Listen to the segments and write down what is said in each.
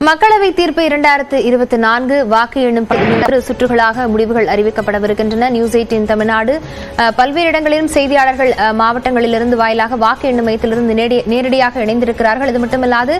மக்களவை தீர்ப்பு 2024 வாக்கு எண்ணும் சுற்றுகளாக முடிவுகள் அறிவிக்கப்படவிருக்கின்றன. நியூஸ் 18 தமிழ்நாடு பல்வேறு இடங்களிலும் செய்தியாளர்கள் மாவட்டங்களிலிருந்து வாயிலாக வாக்கு எண்ணும் மையத்திலிருந்து நேரடியாக இணைந்திருக்கிறார்கள். இது மட்டுமல்லாது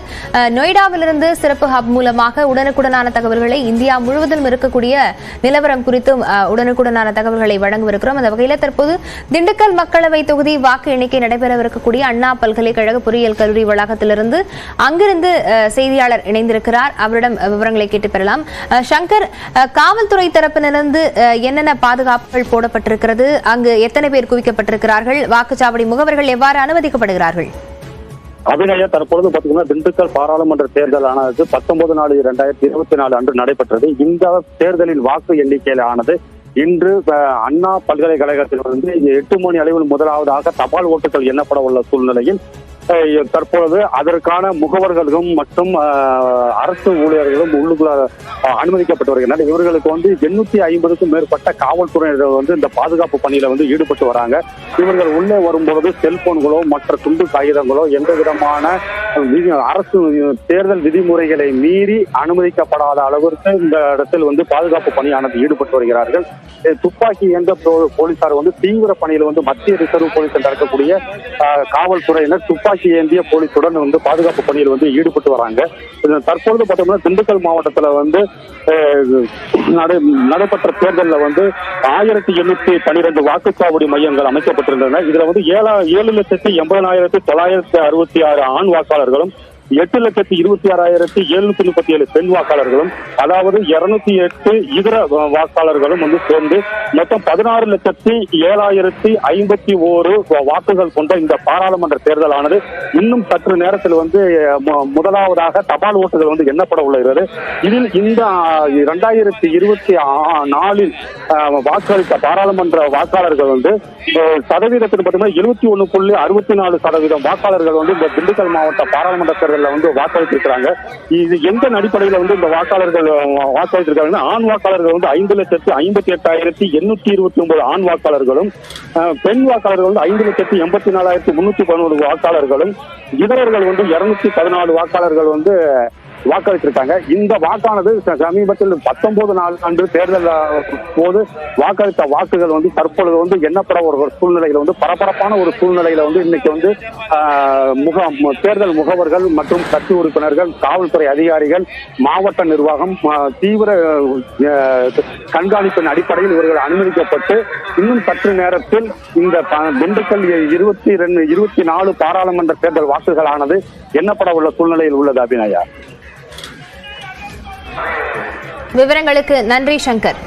நொய்டாவிலிருந்து சிறப்பு ஹப் மூலமாக உடனுக்குடனான தகவல்களை இந்தியா முழுவதும் இருக்கக்கூடிய நிலவரம் குறித்தும் உடனுக்குடனான தகவல்களை வழங்கவிருக்கிறோம். அந்த வகையில் தற்போது திண்டுக்கல் மக்களவை தொகுதி வாக்கு எண்ணிக்கை நடைபெறவிருக்கக்கூடிய அண்ணா பல்கலைக்கழக பொறியியல் கல்லூரி வளாகத்திலிருந்து அங்கிருந்து செய்தியாளர் இணைந்திருக்கிறார். அவரிடம் விவரங்களை கேட்டு பெறலாம். சங்கர், காவல்துறை தரப்பிலிருந்து என்னென்ன பாதுகாப்புகள் போடப்பட்டிருக்கிறது, அங்கு எத்தனை பேர் குவிக்கப்பட்டிருக்கிறார்கள், வாக்குச்சாவடி முகவர்கள் எவ்வாறு அனுமதிக்கப்படுகிறார்கள்? அபிநயா, தற்பொழுது பாத்தீங்கன்னா திண்டுக்கல் பாராளுமன்ற தேர்தலானது 19/4/2024 அன்று நடைபெற்றது. இந்த தேர்தலில் வாக்கு எண்ணிக்கையிலானது இன்று அண்ணா பல்கலைக்கழகத்திலிருந்து 8 மணி அளவில் முதலாவதாக தபால் ஓட்டுகள் எண்ணப்பட உள்ள சூழ்நிலையில் தற்பொழுது அதற்கான முகவர்களும் மற்றும் அரசு ஊழியர்களும் உள்ளுக்குள்ள அனுமதிக்கப்பட்டு வருகின்றனர். இவர்களுக்கு 850க்கும் மேற்பட்ட காவல்துறையினர் இந்த பாதுகாப்பு பணியில ஈடுபட்டு வராங்க. இவர்கள் உள்ளே வரும்போது செல்போன்களோ மற்ற துண்டு காகிதங்களோ எந்த விதமான அரசு தேர்தல் விதிமுறைகளை மீறி அனுமதிக்கப்படாத அளவிற்கு இந்த இடத்தில் பாதுகாப்பு பணியானது ஈடுபட்டு வருகிறார்கள். துப்பாக்கி என்ற போலீசார் தீவிர பணியில் மத்திய ரிசர்வ் போலீஸ் என்று அழைக்கக்கூடிய காவல்துறையினர் துப்பாக்கி ஏந்திய போலீசுடன் பாதுகாப்பு பணியில் ஈடுபட்டு வராங்க. தற்பொழுது பார்த்தோம்னா திண்டுக்கல் மாவட்டத்தில் நடைபெற்ற தேர்தலில் 1812 வாக்குச்சாவடி மையங்கள் அமைக்கப்பட்டிருந்தன. இதுல 7,80,966 ஆண் வாக்காளர்களும் 8,26,737 பெண் வாக்காளர்களும், அதாவது 208 இதர வாக்காளர்களும் சேர்ந்து மொத்தம் 16,07,051 வாக்குகள் கொண்ட இந்த பாராளுமன்ற தேர்தலானது இன்னும் சற்று நேரத்தில் முதலாவதாக தபால் ஓட்டுகள் எண்ணப்பட உள்ளது. இதில் இந்த 2024 வாக்களித்த பாராளுமன்ற வாக்காளர்கள் சதவீதத்தில் பார்த்தீங்கன்னா 71.64% வாக்காளர்கள் இந்த திண்டுக்கல் மாவட்ட பாராளுமன்ற தேர்தல் வாக்களித்திருக்கிறாங்க. இது எந்த அடிப்படையில் இந்த வாக்காளர்கள் வாக்களித்திருக்காங்க? ஆண் வாக்காளர்கள் 5,58,829 ஆண் வாக்காளர்களும், பெண் வாக்காளர்கள் 5,84,311 வாக்காளர்களும், இதரர்கள் 214 வாக்காளர்கள் வாக்களித்திருக்காங்க. இந்த வாக்கானது சமீபத்தில் 19 நாள் அன்று தேர்தல் போது வாக்களித்த வாக்குகள் தற்பொழுது எண்ணப்பட ஒரு சூழ்நிலையில பரபரப்பான ஒரு சூழ்நிலையில இன்னைக்கு தேர்தல் முகவர்கள் மற்றும் கட்சி உறுப்பினர்கள், காவல்துறை அதிகாரிகள், மாவட்ட நிர்வாகம் தீவிர கண்காணிப்பின் அடிப்படையில் இவர்கள் அனுமதிக்கப்பட்டு இன்னும் சற்று நேரத்தில் இந்த திண்டுக்கல் 24 பாராளுமன்ற தேர்தல் வாக்குகளானது எண்ணப்பட உள்ள சூழ்நிலையில் உள்ளது. அபிநயா, விவரங்களுக்கு நன்றி சங்கர்.